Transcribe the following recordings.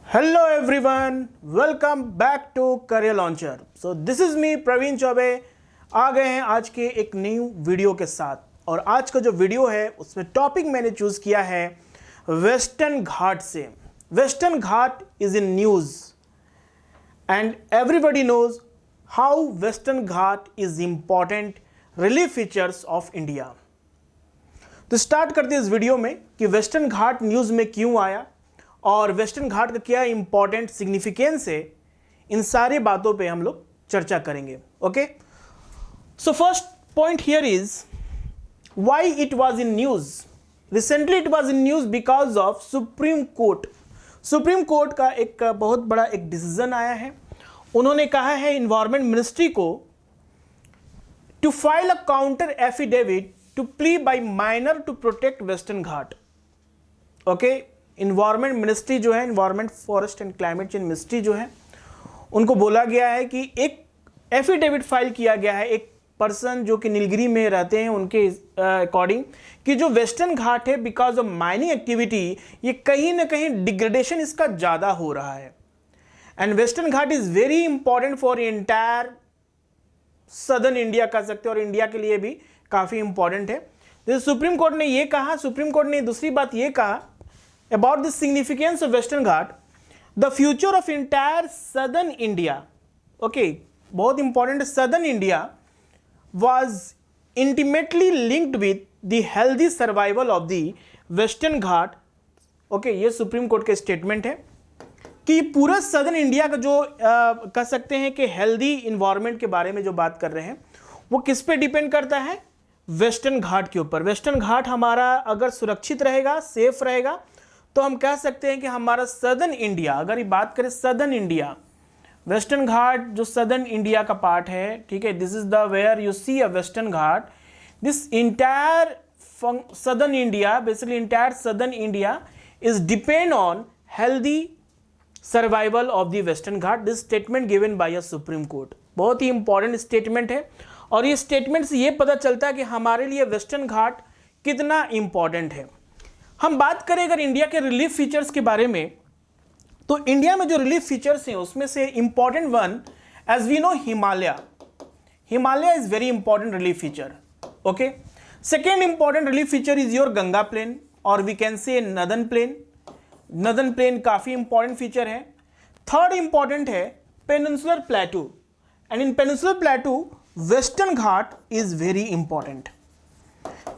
Hello everyone, welcome back to Career Launcher. So this is me Praveen Choubey आ गए हैं आज के एक न्यू वीडियो के साथ। और आज का जो वीडियो है उसमें टॉपिक मैंने चूज किया है वेस्टर्न घाट से। Western Ghat is in news and everybody knows how Western Ghat is important relief features of India. तो स्टार्ट करते हैं इस वीडियो में कि वेस्टर्न घाट न्यूज में क्यों आया और वेस्टर्न घाट का क्या इंपॉर्टेंट सिग्निफिकेंस है। इन सारी बातों पे हम लोग चर्चा करेंगे। Okay, so first point here is why it was in news. Recently it was in news because of supreme court. Supreme court का एक बहुत बड़ा एक डिसीजन आया है। उन्होंने कहा है इन्वायरमेंट मिनिस्ट्री को to file a counter affidavit to plea by miner to protect western Ghat. Okay, environment ministry जो है, environment forest and climate change ministry जो है, उनको बोला गया है कि एक एफिडेविट फाइल किया गया है एक पर्सन जो कि नीलगिरी में रहते हैं उनके अकॉर्डिंग कि जो वेस्टर्न घाट है बिकॉज ऑफ माइनिंग एक्टिविटी ये कहीं ना कहीं डिग्रेडेशन इसका ज़्यादा हो रहा है। And western Ghat is very important for entire southern India कह सकते हैं और इंडिया के लिए भी काफ़ी इंपॉर्टेंट है। जैसे सुप्रीम कोर्ट ने ये कहा, सुप्रीम कोर्ट ने दूसरी बात ये कहा about the significance of Western Ghat, the future of entire southern India, okay, बहुत important, southern India was intimately linked with the healthy survival of the Western Ghat. okay, ये सुप्रीम कोर्ट के statement है कि पूरा southern India का जो कह सकते हैं कि हेल्दी इन्वायरमेंट के बारे में जो बात कर रहे हैं वो किस पे डिपेंड करता है, वेस्टर्न घाट के ऊपर। वेस्टर्न घाट हमारा अगर सुरक्षित रहेगा, सेफ रहेगा, तो हम कह सकते हैं कि हमारा सदर्न इंडिया, अगर ये बात करें सदर्न इंडिया, वेस्टर्न घाट जो सदर्न इंडिया का पार्ट है, ठीक है, this is the where you see a western Ghat, this entire southern India, basically entire southern India is depend on healthy survival of the western Ghat. This statement given by a supreme court, बहुत ही important statement है। और ये statement से ये पता चलता है कि हमारे लिए वेस्टर्न घाट कितना इंपॉर्टेंट है। हम बात करें अगर इंडिया के रिलीफ फीचर्स के बारे में, तो इंडिया में जो रिलीफ फीचर्स हैं उसमें से important one, as we know, Himalaya. Himalaya is very important relief feature. Okay, second important relief feature is your Ganga plain और we can say northern plain. Northern plain काफी इंपॉर्टेंट फीचर है। थर्ड इंपॉर्टेंट है peninsular plateau, and in peninsular plateau western Ghat is very important.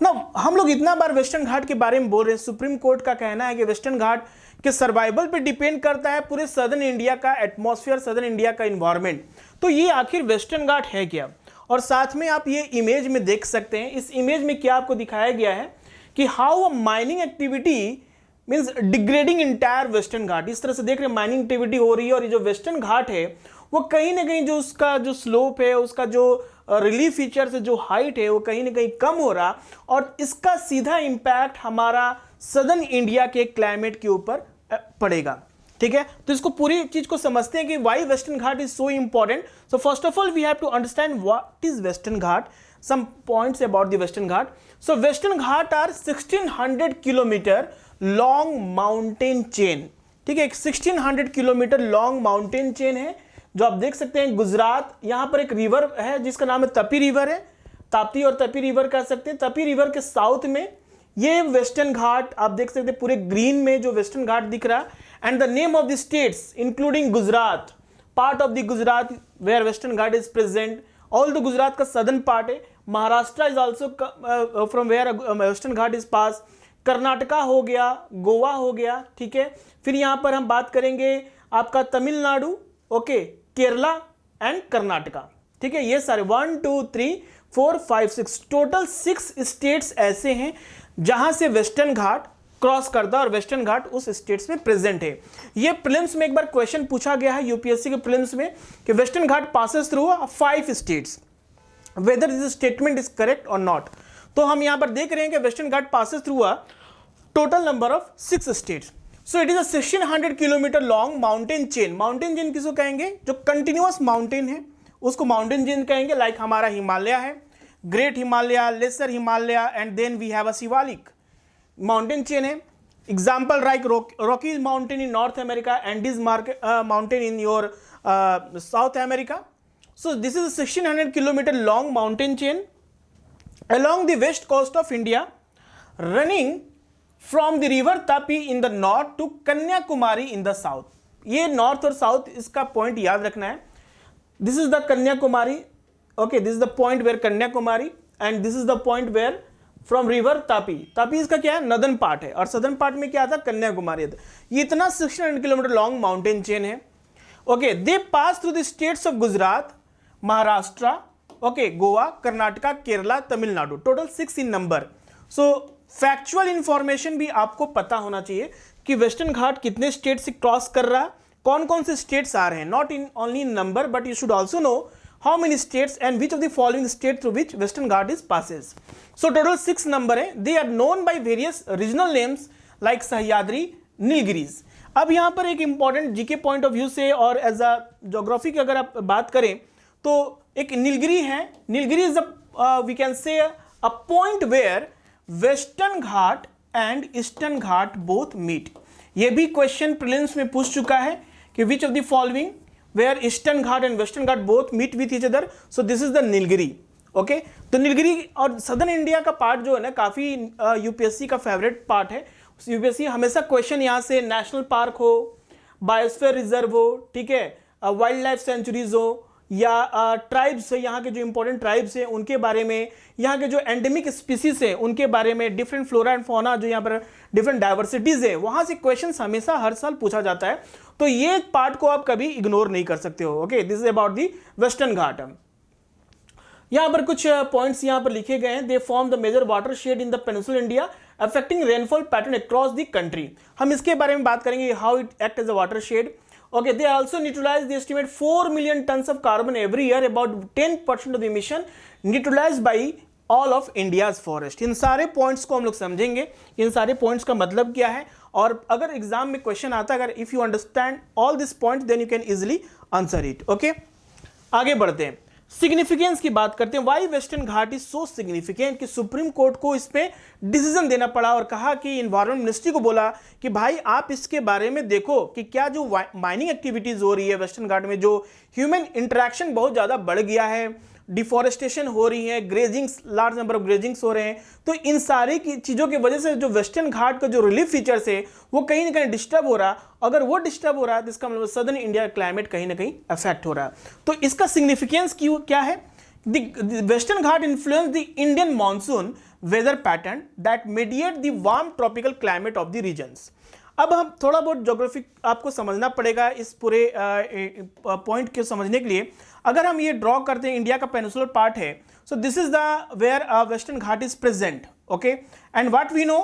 ना हम लोग इतना बार western घाट के बारे में बोल रहे हैं, सुप्रीम कोर्ट का कहना है कि वेस्टर्न घाट के सर्वाइवल पे डिपेंड करता है पूरे सदर्न इंडिया का एटमॉस्फेयर, सदर्न इंडिया का इन्वायरमेंट। तो ये आखिर वेस्टर्न घाट है क्या? और साथ में आप ये इमेज में देख सकते हैं, इस इमेज में क्या आपको दिखाया गया है कि how a mining activity means degrading entire western Ghat. इस तरह से देख रहे हैं माइनिंग एक्टिविटी हो रही है और ये जो वेस्टर्न घाट है वो कहीं ना कहीं जो उसका जो स्लोप है, उसका जो रिलीफ फीचर से जो हाइट है वो कहीं ना कहीं कम हो रहा, और इसका सीधा इंपैक्ट हमारा सदर्न इंडिया के क्लाइमेट के ऊपर पड़ेगा। ठीक है, तो इसको पूरी चीज को समझते हैं कि why western Ghat is so important. So first of all we have to understand what is western Ghat, some points about the western Ghat. So western Ghat are 1600 kilometer long mountain chain. ठीक है, 1600 किलोमीटर लॉन्ग माउंटेन चेन है जो आप देख सकते हैं गुजरात। यहां पर एक रिवर है जिसका नाम है तपी रिवर है, ताप्ती और तपी रिवर कह सकते हैं। तपी रिवर के साउथ में ये वेस्टर्न घाट आप देख सकते हैं, पूरे ग्रीन में जो वेस्टर्न घाट दिख रहा है। And the name of the states including Gujarat, part of the Gujarat where western Ghat is present, all the Gujarat का सदर्न पार्ट है। Maharashtra is also from where western Ghat is pass. Karnataka हो गया, गोवा हो गया, ठीक है। फिर यहां पर हम बात करेंगे आपका तमिलनाडु, ओके, केरला एंड कर्नाटका, ठीक है। ये सारे 1 2 3 4 5 6 टोटल 6 स्टेट्स ऐसे हैं जहां से वेस्टर्न घाट क्रॉस करता है और वेस्टर्न घाट उस स्टेट्स में प्रेजेंट है। ये प्रीलिम्स में एक बार क्वेश्चन पूछा गया है यूपीएससी के प्रीलिम्स में कि western Ghat passes through 5 states, whether this statement is correct और नॉट। तो हम यहां पर देख रहे हैं कि western Ghat passes through a total number of 6 states. So it is a 1600 kilometer long mountain chain. Mountain chain किसको कहेंगे? जो कंटिन्यूअस माउंटेन है उसको माउंटेन चेन कहेंगे। लाइक हमारा हिमालय है, great Himalaya, lesser Himalaya, and then we have a Shivalik mountain chain है। Example like Rocky Mountain in North America, Andes mountain in your South America. So this is a 1600 kilometer long mountain chain along the west coast of India, running from the river Tapi in the north to Kanyakumari in the south. ये north और south इसका point याद रखना है. This is the Kanyakumari. Okay, this is the point where Kanyakumari and this is the point where from river Tapi. Tapi इसका क्या है, northern part है, और सदर्न पार्ट में क्या था, कन्याकुमारी था. ये इतना 1600 किलोमीटर लॉन्ग माउंटेन चेन है. Okay, they pass through the states of Gujarat, Maharashtra, okay, Goa, Karnataka, Kerala, Tamil Nadu. Total 6 in number. So factual information भी आपको पता होना चाहिए कि वेस्टर्न घाट कितने स्टेट से क्रॉस कर रहा है, कौन कौन से स्टेट्स आ रहे हैं. Not in only in number, but you should also know how many states and which of the following states through which Western Ghat is passes. So total 6 number है. They are known by various regional names like Sahyadri, Nilgiris. अब यहाँ पर एक important GK point of view से और as a geography की अगर आप बात करें तो एक नीलगिरी है. Nilgiri is we can say a point where Western Ghat and Eastern Ghat both meet. ये भी question prelims में पूछ चुका है कि which of the following where Eastern Ghat and Western Ghat both meet with each other. So this is the Nilgiri. Okay, तो नीलगिरी और southern India का पार्ट जो है ना, काफ़ी यूपीएससी का फेवरेट पार्ट है. यूपीएससी हमेशा क्वेश्चन यहाँ से नेशनल पार्क हो, बायोस्फीयर रिजर्व हो, ठीक है, वाइल्ड लाइफ सेंचुरीज हो, या ट्राइब्स है, यहाँ के जो इंपॉर्टेंट ट्राइब्स हैं उनके बारे में, यहाँ के जो एंडेमिक स्पीसीज है उनके बारे में, डिफरेंट फ्लोरा एंड फौना, जो यहाँ पर डिफरेंट डाइवर्सिटीज है, वहाँ से क्वेश्चंस हमेशा हर साल पूछा जाता है. तो ये पार्ट को आप कभी इग्नोर नहीं कर सकते हो. Okay, this is about the western Ghat. यहाँ पर कुछ पॉइंट्स यहाँ पर लिखे गए हैं. They form the major watershed in the peninsular India affecting rainfall pattern across the country. हम इसके बारे में बात करेंगे, how it act as a watershed. Okay, they also neutralize the estimate 4 million tons of carbon every year, about 10% of the emission neutralized by all of India's forest. इन सारे points को हम लोग समझेंगे, इन सारे पॉइंट्स का मतलब क्या है, और अगर एग्जाम में क्वेश्चन आता है, अगर if you understand all this point then you can easily answer it. Okay, आगे बढ़ते हैं. सिग्निफिकेंस की बात करते हैं. Why western Ghat is so significant कि सुप्रीम कोर्ट को इस पे डिसीजन देना पड़ा और कहा कि इन्वायरमेंट मिनिस्ट्री को बोला कि भाई आप इसके बारे में देखो कि क्या जो माइनिंग एक्टिविटीज हो रही है वेस्टर्न घाट में, जो ह्यूमन इंटरेक्शन बहुत ज़्यादा बढ़ गया है, डिफॉरेस्टेशन हो रही है, ग्रेजिंग्स, लार्ज नंबर ऑफ ग्रेजिंग्स हो रहे हैं, तो इन सारी की चीज़ों की वजह से जो वेस्टर्न घाट का जो रिलीफ फीचर्स है वो कहीं ना कहीं डिस्टर्ब हो रहा. अगर वो डिस्टर्ब हो रहा है तो इसका मतलब सदर्न इंडिया का क्लाइमेट कहीं ना कहीं अफेक्ट हो रहा है. तो इसका सिग्निफिकेंस क्या है, the western Ghat influence the Indian monsoon weather pattern that mediate the warm tropical climate of the regions. अब हम थोड़ा बहुत ज्योग्राफी आपको समझना पड़ेगा इस पूरे पॉइंट को समझने के लिए. अगर हम ये ड्रॉ करते हैं, इंडिया का पेनिनसुलर पार्ट है, so this is the where western Ghat is present. Okay, and what we know,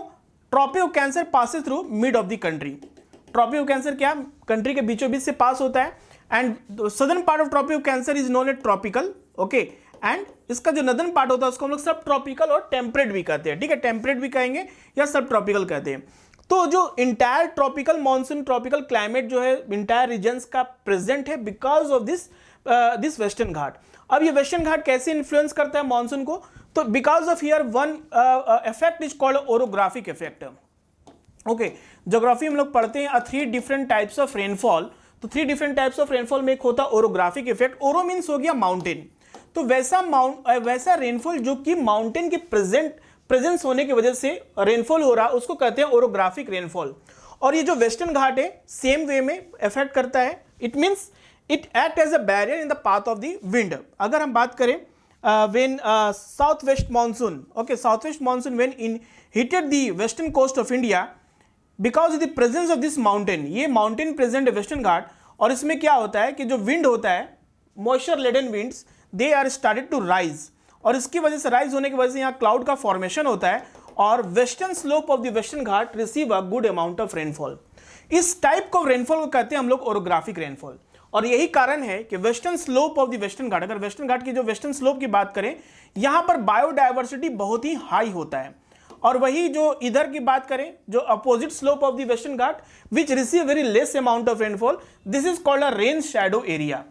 tropic of cancer passes through mid of the country. Tropic of cancer क्या, कंट्री के बीचों बीच से पास होता है, and southern part of tropic of cancer is known as tropical. Okay, and इसका जो northern part होता है उसको हम लोग सब ट्रॉपिकल और टेम्परेट भी कहते हैं. ठीक है, टेम्परेट भी कहेंगे या सब ट्रॉपिकल कहते हैं. तो जो entire tropical monsoon tropical climate जो है इंटायर रीजन्स का प्रेजेंट है because of this western Ghat. अब ये वेस्टर्न घाट कैसे इन्फ्लुएंस करता है मॉनसून को, तो because of here one effect is called orographic effect. Okay, geography हम लोग पढ़ते हैं 3 डिफरेंट टाइप्स ऑफ रेनफॉल. तो 3 डिफरेंट टाइप्स ऑफ रेनफॉल में एक होता है ओरोग्राफिक इफेक्ट. ओरो मीन्स हो गया माउंटेन, तो वैसा रेनफॉल जो कि माउंटेन के प्रेजेंस होने की वजह से रेनफॉल हो रहा, उसको कहते हैं ओरोग्राफिक रेनफॉल. और ये जो वेस्टर्न घाट है सेम वे में इफेक्ट करता है. It means it act as a barrier in the path of the wind. अगर हम बात करें when south west monsoon, okay, south west monsoon when in hitted the western coast of India because of the presence of this mountain. ये mountain present है western Ghat, और इसमें क्या होता है कि जो विंड होता है, moisture laden winds, they are started to rise, और इसकी वजह से राइज होने की वजह से यहाँ क्लाउड का फॉर्मेशन होता है, और western slope of the western Ghat receive a good amount of rainfall. इस टाइप को रेनफॉल को कहते हैं हम लोग ओरोग्राफिक रेनफॉल. और यही कारण है कि western slope of the western Ghat, अगर वेस्टर्न घाट की जो वेस्टर्न स्लोप की बात करें, यहां पर बायोडाइवर्सिटी बहुत ही हाई होता है. और वही जो इधर की बात करें, जो opposite slope of the western Ghat which receive very less amount of rainfall, this is called a rain shadow area.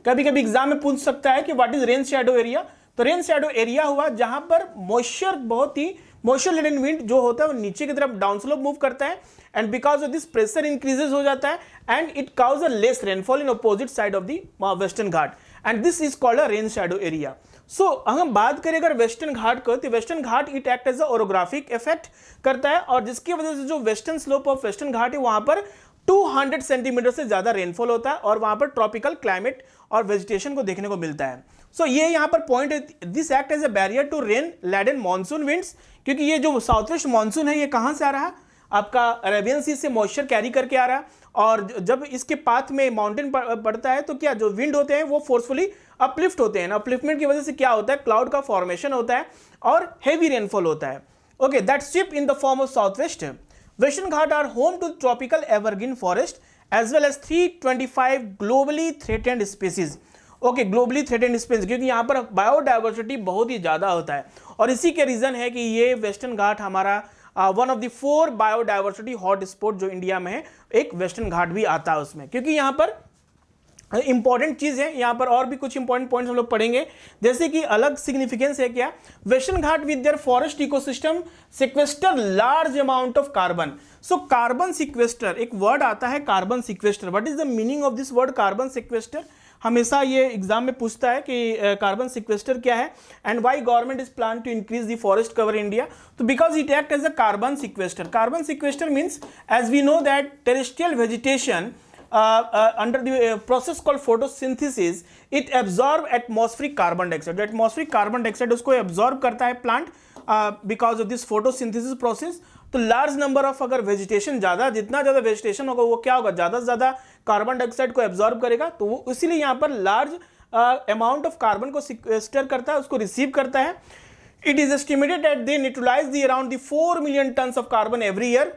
कभी कभी एग्जाम में पूछ सकता है कि what is rain shadow area. तो रेन शैडो एरिया हुआ जहां पर मॉइस्चर बहुत ही मॉइस्चर लेडन विंड जो होता है वो नीचे की तरफ डाउन स्लोप मूव करता है, and because of this pressure increases हो जाता है and it causes a less rainfall in opposite side of the western Ghat, and this is called a rain shadow area. So हम बात करें अगर वेस्टर्न घाट को, तो western Ghat it act as a orographic effect करता है, और जिसकी वजह से जो western slope of western Ghat है वहां पर 200 सेंटीमीटर से ज्यादा रेनफॉल होता है, और वहां पर ट्रॉपिकल क्लाइमेट और वेजिटेशन को देखने को मिलता है। सो ये यहां पर पॉइंट है, this act as a barrier to rain laden monsoon winds, क्योंकि ये जो साउथ वेस्ट मानसून है ये कहां से आ रहा है, आपका अरेबियन सी से मॉइस्चर कैरी करके आ रहा है, और जब इसके पाथ में माउंटेन पड़ता है तो क्या जो विंड होते हैं वो फोर्सफुली अपलिफ्ट होते हैं, अपलिफ्टमेंट की वजह से क्या होता है, क्लाउड का फॉर्मेशन होता है और हेवी रेनफॉल होता है। Okay, that shift in the form of south west. Western Ghat are home to tropical evergreen forest as well as 325 globally threatened species. Okay, globally threatened species, क्योंकि यहाँ पर बायोडाइवर्सिटी बहुत ही ज़्यादा होता है, और इसी के रीज़न है कि ये वेस्टर्न घाट हमारा one of the 4 biodiversity hot spot जो इंडिया में है, एक वेस्टर्न घाट भी आता है उसमें, क्योंकि यहाँ पर इंपॉर्टेंट चीज है। यहाँ पर और भी कुछ इंपॉर्टेंट पॉइंट्स हम लोग पढ़ेंगे, जैसे कि अलग सिग्निफिकेंस है क्या, western Ghat with their forest ecosystem sequester large amount of carbon. So carbon sequester, एक वर्ड आता है carbon sequester, what is the meaning of this word carbon sequester, हमेशा ये एग्जाम में पूछता है कि कार्बन सिक्वेस्टर क्या है, and why government is plan to increase the forest cover India, तो because it act as a carbon sequester. Carbon sequester means as we know that terrestrial vegetation under the process called photosynthesis, it absorb atmospheric carbon dioxide. जो atmospheric carbon dioxide उसको absorb करता है plant because of this photosynthesis process। तो large number of अगर vegetation ज़्यादा, जितना ज़्यादा vegetation होगा वो क्या होगा, ज़्यादा से ज़्यादा कार्बन डाइऑक्साइड को absorb करेगा, तो वो इसीलिए यहाँ पर large amount of carbon को sequester करता है, उसको receive करता है। It is estimated that they neutralize the around the 4 million tons of carbon every year.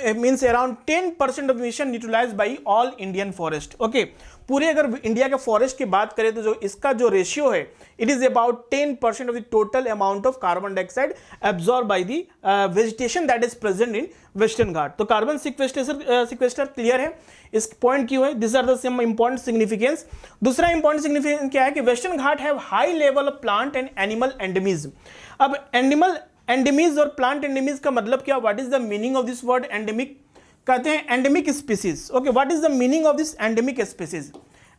It means around 10% of emission neutralized by all Indian forest. Okay, पूरे अगर India के forest की बात करें तो जो इसका जो रेशियो है, it is about 10% of the total amount of carbon dioxide absorb by the vegetation that is present in western Ghat. तो कार्बन सिक्वेस्टर क्लियर है, इस पॉइंट क्यों है, this are the some important significance. दूसरा इंपॉर्टेंट सिग्निफिकेंस क्या है कि western Ghat have high level of plant and animal endemism. अब एनिमल एंडेमिज और प्लांट एंडेमिज का मतलब क्या, what is the meaning of this word endemic, कहते हैं endemic species. Okay, what is the meaning of this endemic species,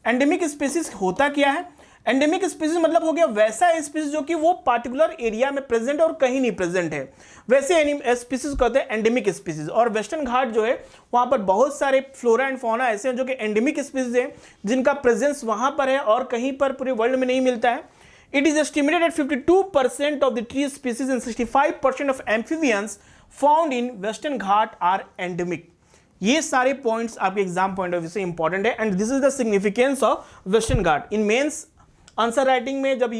endemic species होता क्या है, एंडेमिक स्पीसीज मतलब हो गया वैसा स्पीसीज जो कि वो पार्टिकुलर एरिया में प्रेजेंट है और कहीं नहीं प्रेजेंट है, वैसे स्पीसीज कहते हैं एंडेमिक स्पीसीज। और वेस्टर्न घाट जो है वहां पर बहुत सारे फ्लोरा एंड फौना ऐसे हैं जो कि एंडेमिक स्पीसीज है, जिनका प्रेजेंस वहां पर है और कहीं पर पूरे वर्ल्ड में नहीं मिलता है। It is estimated that 52% of the tree species and 65% of amphibians found in Western Ghat are endemic. ये सारे पॉइंट्स आपके एग्जाम पॉइंट ऑफ व्यू से इंपॉर्टेंट है, and this is the significance of western Ghat. In mains answer writing में जब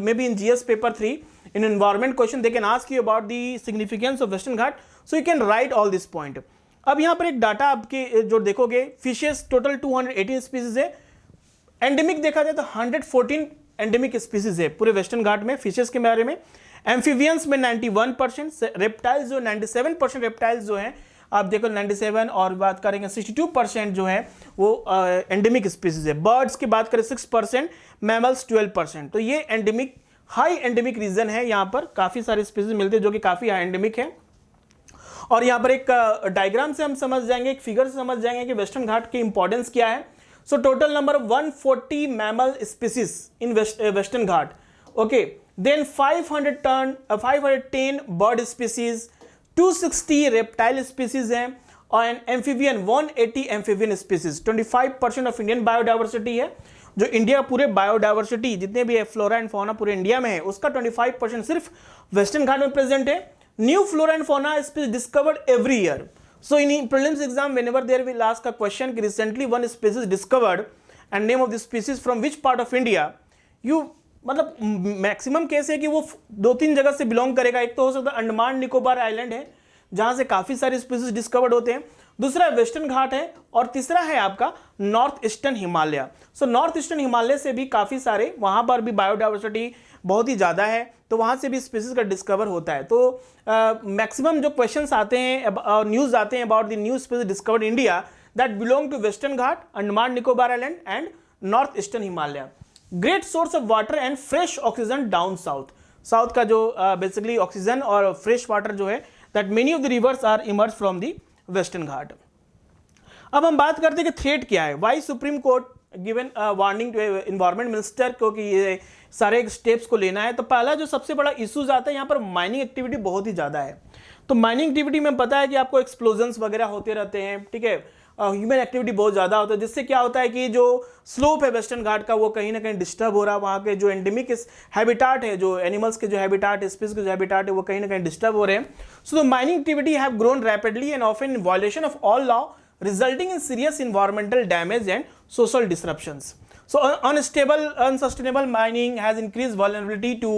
may be in GS paper 3 in environment question they can ask you about the significance of western Ghat, so you can write all this point. अब यहाँ पर एक data आपके जो देखोगे, fishes total 218 species है, एंडेमिक देखा जाए तो 114 एंडेमिक स्पीसीज है पूरे वेस्टर्न घाट में फिशेस के बारे में। एम्फीबियंस में 91%, रेप्टाइल्स जो 97% रेप्टाइल्स जो हैं आप देखो 97, और बात करेंगे 62% जो है वो एंडेमिक स्पीसीज है। बर्ड्स की बात करें 6%, मैमल्स 12%। तो ये एंडेमिक, हाई एंडेमिक रीजन है, यहाँ पर काफ़ी सारे स्पीसीज मिलते हैं जो कि काफ़ी हाई एंडेमिक है। और यहाँ पर एक डायग्राम से हम समझ जाएंगे, एक फिगर से समझ जाएंगे कि वेस्टर्न घाट की इंपॉर्टेंस क्या है। So total number of 140 mammal species in Western Ghat. Okay, then 510 bird species, 260 reptile species हैं, और amphibian 180 amphibian species। 25% of Indian biodiversity है, जो इंडिया पूरे बायोडाइवर्सिटी जितने भी है फ्लोरा एंड फौना पूरे इंडिया में है, उसका 25% सिर्फ वेस्टर्न घाट में प्रेजेंट है। New flora and fauna species discovered every year. So in prelims exam, whenever there will ask a question, recently one species discovered and name of the species from which part of India, you मतलब maximum case है कि वो 2-3 जगह से belong करेगा। एक तो हो सकता है अंडमान निकोबार आइलैंड है जहाँ से काफ़ी सारे स्पीसीज डिस्कवर्ड होते हैं, दूसरा वेस्टर्न घाट है, और तीसरा है आपका north eastern Himalaya. So north eastern Himalaya से भी काफ़ी सारे, वहाँ पर भी बायोडाइवर्सिटी बहुत ही ज़्यादा है, तो वहाँ से भी स्पीसीज का डिस्कवर होता है। तो मैक्सिमम जो क्वेश्चंस आते हैं, न्यूज़ आते हैं about the new species discovered India that belong to western Ghat, Andaman Nicobar island and north eastern Himalaya. Great source of water and fresh oxygen down south. South का जो बेसिकली ऑक्सीजन और फ्रेश वाटर जो है, that many of the rivers are emerge from the western Ghat. अब हम बात करते हैं कि थ्रेट क्या है, why supreme court given warning to environment minister को कि ये सारे स्टेप्स को लेना है। तो पहला जो सबसे बड़ा इश्यूज आता है, यहाँ पर माइनिंग एक्टिविटी बहुत ही ज़्यादा है। तो माइनिंग एक्टिविटी में पता है कि आपको एक्सप्लोजन्स वगैरह होते रहते हैं, ठीक है, ह्यूमन एक्टिविटी बहुत ज़्यादा होता है, जिससे क्या होता है कि जो स्लोप है वेस्टर्न घाट का वो कहीं ना कहीं डिस्टर्ब हो रहा है, वहाँ के जो एंडेमिक हैबिटाट है, जो एनिमल्स के जो हैबिटाट, स्पीसीज के जो हैबिटाट है, वो कहीं ना कहीं डिस्टर्ब हो रहे हैं। So the mining activity have grown rapidly and often in violation of all law, resulting in serious environmental damage and social disruptions. So unsustainable mining has increased vulnerability to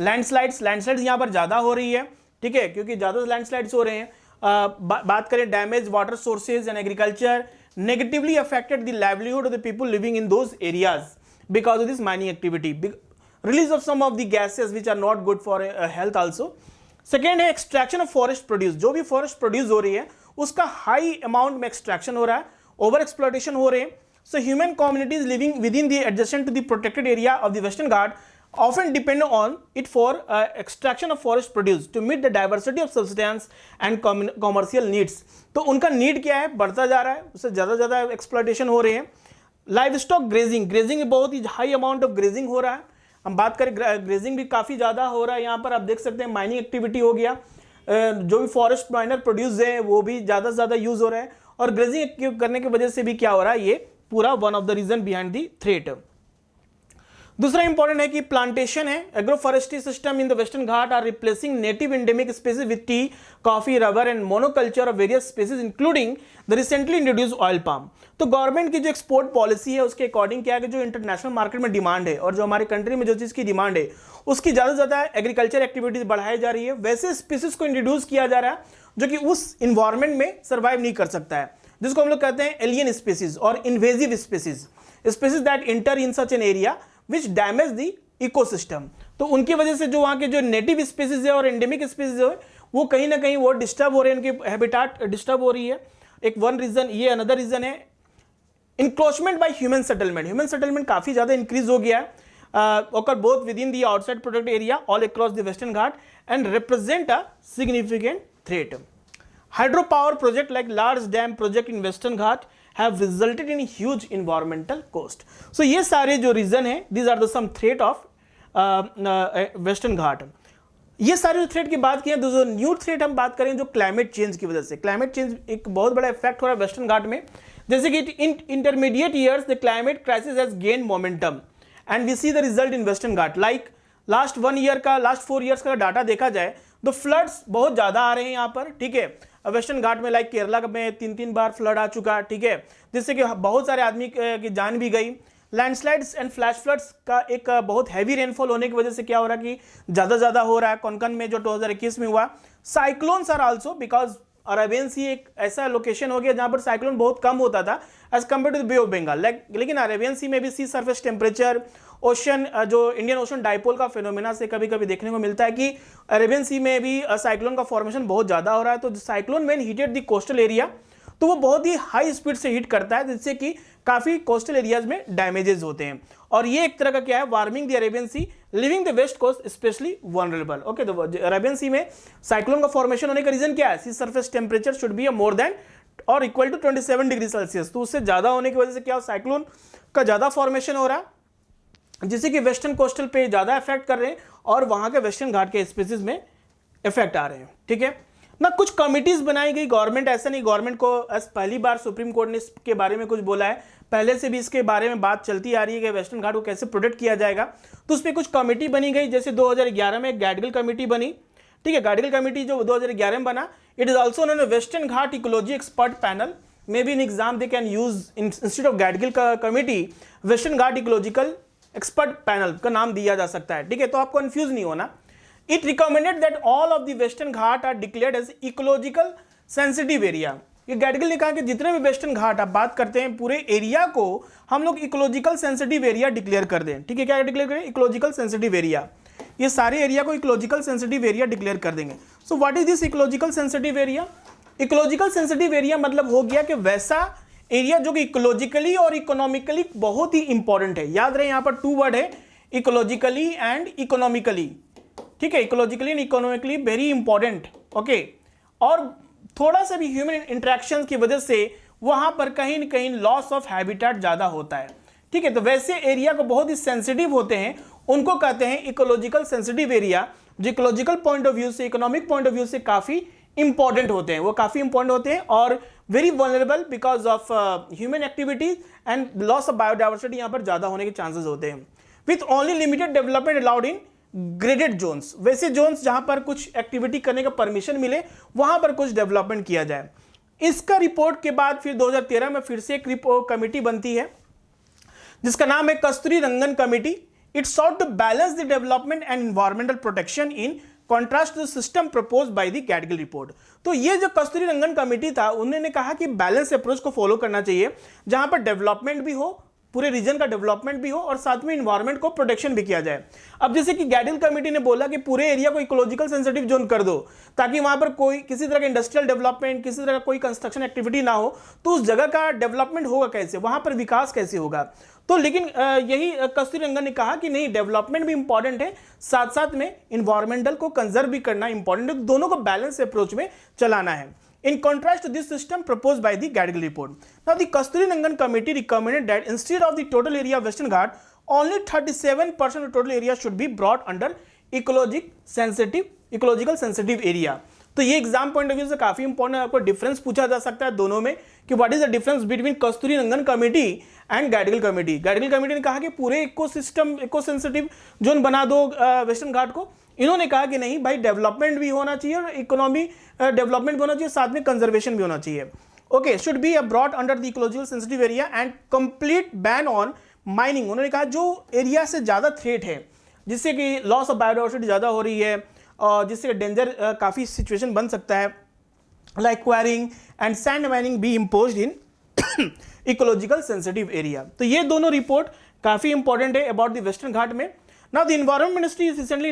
landslides. Landslides यहाँ पर ज़्यादा हो रही है, ठीक है, क्योंकि ज़्यादा landslides हो रहे हैं। बात करें damage water sources and agriculture negatively affected the livelihood of the people living in those areas because of this mining activity. Release of some of the gases which are not good for health also. Second है extraction of forest produce, जो भी forest produce हो रही है उसका high amount में extraction हो रहा है, ओवर एक्सप्लॉयटेशन हो रहे हैं। So human communities living within the adjacent to the protected area of the western Ghat often depend on it for extraction of forest produce to meet the diversity of substance and commercial needs. तो उनका need क्या है, बढ़ता जा रहा है, उससे ज़्यादा एक्सप्लॉयटेशन हो रहे हैं। लाइव स्टॉक ग्रेजिंग बहुत ही हाई अमाउंट ऑफ ग्रेजिंग हो रहा है। हम बात करें ग्रेजिंग भी काफ़ी ज़्यादा हो रहा है। यहाँ पर आप देख सकते हैं माइनिंग एक्टिविटी हो गया, जो भी फॉरेस्ट माइनर प्रोड्यूस है वो भी ज़्यादा से ज़्यादा यूज़ हो रहा है, और ग्रेजिंग करने की वजह से भी क्या हो रहा है, ये पूरा one of the region behind the threat. दूसरा इंपॉर्टेंट है कि प्लांटेशन है। Agro forestry system in the western Ghat are replacing native endemic species with tea, coffee, rubber and monoculture of various species including the recently introduce oil palm. तो government की जो export policy है उसके according क्या है कि जो इंटरनेशनल मार्केट में डिमांड है और जो हमारे कंट्री में जो चीज़ की डिमांड है उसकी ज़्यादा से ज़्यादा एग्रीकल्चर एक्टिविटीज बढ़ाई जा रही है। वैसे स्पीसीज को इंट्रोड्यूस किया जा रहा है जो कि उस इन्वायरमेंट में सर्वाइव नहीं कर सकता है, जिसको हम लोग कहते हैं एलियन स्पीसीज और invasive species, species that inter in such an area which damage the ecosystem. तो उनकी वजह से जो वहाँ के जो नेटिव स्पीसीज है और एंडेमिक स्पीसीज है वो कहीं ना कहीं वो डिस्टर्ब हो रहे हैं, उनकी हैबिटाट डिस्टर्ब हो रही है। एक वन रीजन ये, अनदर रीजन है encroachment by human settlement. Human settlement काफ़ी ज़्यादा इंक्रीज हो गया है, ओकर both with in the outside protected area all across the western Ghat and represent a significant threat. Hydro power project like large dam project in western Ghat have resulted in huge environmental cost. So ये सारे जो reason है, these are the some threat of western Ghat. ये सारे जो threat की बात की है, जो न्यू थ्रेट हम बात करें जो क्लाइमेट चेंज की वजह से, क्लाइमेट चेंज एक बहुत बड़ा इफेक्ट हो रहा है वेस्टर्न घाट में। जैसे कि in intermediate years the climate crisis has gain momentum and we see the result in western Ghat. Like last 1 year का, लास्ट 4 ईयर्स का डाटा देखा जाए तो फ्लड्स बहुत ज़्यादा आ रहे हैं यहाँ पर, ठीक है। वेस्टर्न घाट में लाइक केरला में 3 बार फ्लड आ चुका, ठीक है, जिससे कि बहुत सारे आदमी की जान भी गई। लैंडस्लाइड्स एंड फ्लैश फ्लड्स का एक बहुत हैवी रेनफॉल होने की वजह से क्या हो रहा है कि ज़्यादा हो रहा है। कोंकण में जो 2021 में हुआ, cyclones are also because Arabian sea एक ऐसा लोकेशन हो गया जहाँ पर साइक्लोन बहुत कम होता था as compare to the bay of Bengal. लेकिन अरेबियन सी में भी सी सरफेस टेम्परेचर, ओशन, जो इंडियन ओशन डाइपोल का फिनोमेना से कभी कभी देखने को मिलता है कि अरेबियन सी में भी साइक्लोन का फॉर्मेशन बहुत ज़्यादा हो रहा है। तो cyclone when hitted the coastal area तो वो बहुत ही हाई स्पीड से हिट करता है, जिससे कि काफ़ी कोस्टल एरियाज में डैमेजेस होते हैं। और ये एक तरह का क्या है, warming the Arabian sea, living the west coast specially vulnerable. Okay, तो अरेबियन सी में साइक्लोन का फॉर्मेशन होने का रीजन क्या है, sea surface temperature should be more than और इक्वल टू 27 डिग्री सेल्सियस। तो उससे ज़्यादा होने की वजह से क्या, साइक्लोन का ज़्यादा फॉर्मेशन हो रहा है, जिससे कि वेस्टर्न कोस्टल पे ज़्यादा इफेक्ट कर रहे हैं और वहाँ के वेस्टर्न घाट के स्पीसीज में इफेक्ट आ रहे हैं, ठीक है ना। कुछ कमिटीज बनाई गई, गवर्नमेंट ऐसा नहीं, गवर्नमेंट को पहली बार सुप्रीम कोर्ट ने इसके बारे में कुछ बोला है, पहले से भी इसके बारे में बात चलती आ रही है कि वेस्टर्न घाट को कैसे प्रोटेक्ट किया जाएगा। तो उस पर कुछ कमेटी बनी गई, जैसे 2011 में गैडगिल कमेटी बनी, ठीक है। गैडगिल कमेटी जो 2011 में बना, it is also known western Ghat ecology expert panel. May be in exam they can use institute of Gadgil committee western Ghat ecological expert panel का नाम दिया जा सकता है, ठीक है। तो आपको कंफ्यूज नहीं होना। It recommended that all of the western Ghat are declared as ecological sensitive area. ये गैडगिल ने कहा कि जितने भी वेस्टर्न घाट आप बात करते हैं, पूरे एरिया को हम लोग इकोलॉजिकल सेंसिटिव एरिया डिक्लेयर कर दें, ठीक है। क्या डिक्लेयर करें, इकोलॉजिकल सेंसिटिव एरिया। ये सारे एरिया को इकोलॉजिकल सेंसिटिव एरिया डिक्लेयर कर देंगे। So what is this ecological sensitive area? Ecological sensitive area मतलब हो गया कि वैसा एरिया जो कि इकोलॉजिकली और इकोनॉमिकली बहुत ही इंपॉर्टेंट है। याद रहे यहाँ पर 2 वर्ड है, इकोलॉजिकली एंड इकोनॉमिकली। ठीक है, ecologically and economically very important. Okay, और थोड़ा सा भी ह्यूमन इंटरेक्शन की वजह से वहां पर कहीं ना कहीं लॉस ऑफ हैबिटेट ज्यादा होता है। ठीक है, तो वैसे एरिया को बहुत ही सेंसिटिव होते हैं, उनको कहते हैं इकोलॉजिकल सेंसिटिव एरिया, जो इकोलॉजिकल पॉइंट ऑफ व्यू से, इकोनॉमिक पॉइंट ऑफ व्यू से काफी इंपॉर्टेंट होते हैं, वो काफी इंपॉर्टेंट होते हैं और very vulnerable because of human activities and loss of biodiversity यहां पर ज्यादा होने के चांसेस होते हैं। With only limited development allowed in graded zones, वैसे जोन्स जहां पर कुछ एक्टिविटी करने का परमिशन मिले वहां पर कुछ डेवलपमेंट किया जाए। इसका रिपोर्ट के बाद फिर 2013 में फिर से एक कमेटी बनती है जिसका नाम है Kasturi Rangan committee. It sought to balance the development and environmental protection in contrast to system propose by the Gadgil report. तो ये जो कस्तूरी रंगन कमेटी था, उन्होंने कहा कि बैलेंस अप्रोच को फॉलो करना चाहिए, जहां पर डेवलपमेंट भी हो, पूरे रीजन का डेवलपमेंट भी हो और साथ में इन्वायरमेंट को प्रोटेक्शन भी किया जाए। अब जैसे कि गैडगिल कमेटी ने बोला कि पूरे एरिया को इकोलॉजिकल सेंसिटिव जोन कर दो, ताकि वहां पर कोई किसी तरह का इंडस्ट्रियल डेवलपमेंट, किसी तरह का कोई कंस्ट्रक्शन एक्टिविटी ना हो, तो उस जगह का डेवलपमेंट होगा कैसे, वहां पर विकास कैसे होगा। तो लेकिन यही कस्तूरी रंगन ने कहा कि नहीं, डेवलपमेंट भी इंपॉर्टेंट है, साथ साथ में इन्वायरमेंटल को कंजर्व भी करना इंपॉर्टेंट है, दोनों को बैलेंस अप्रोच में चलाना है। In contrast to this system proposed by the Gadgil report, now the Kasturi Rangan committee recommended that instead of the total area of Western Ghat, only 37% of total area should be brought under ecological sensitive area. तो ये exam point of view से काफी important है, आपको difference पूछा जा सकता है दोनों में कि what is the difference between Kasturi Rangan committee and Gadgil committee. Gadgil committee ने कहा कि पूरे इकोसिस्टम, इको सेंसिटिव जोन बना दो वेस्टर्न घाट को, इन्होंने कहा कि नहीं भाई, डेवलपमेंट भी होना चाहिए और इकोनॉमी डेवलपमेंट भी होना चाहिए, साथ में कंजर्वेशन भी होना चाहिए। Okay, should be brought under the ecological sensitive area and complete ban on mining. उन्होंने कहा जो एरिया से ज्यादा थ्रेट है, जिससे कि लॉस ऑफ बायोडाइवर्सिटी ज्यादा हो रही है और जिससे डेंजर काफी सिचुएशन बन सकता है, like enquiring and sand mining B imposed in ecological sensitive area. तो ये दोनों रिपोर्ट काफी इंपॉर्टेंट है अबाउट द वेस्टर्न घाट में। Now the Environment Ministry is recently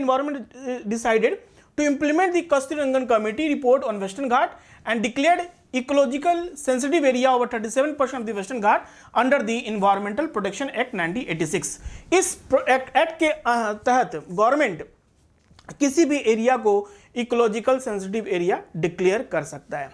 decided to implement the Kasturi Rangan Committee report on Western Ghat and declared ecological sensitive area over 37% of the Western Ghat under the Environmental Protection Act 1986। इस act के तहत government किसी भी area को ecological sensitive area declare कर सकता है।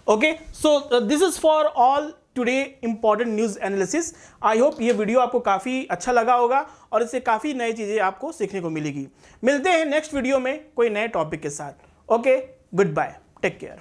Okay, so this is for all today important news analysis. I hope ये वीडियो आपको काफी अच्छा लगा होगा और इससे काफी नई चीजें आपको सीखने को मिलेगी। मिलते हैं नेक्स्ट वीडियो में कोई नए टॉपिक के साथ। Okay, goodbye, take care.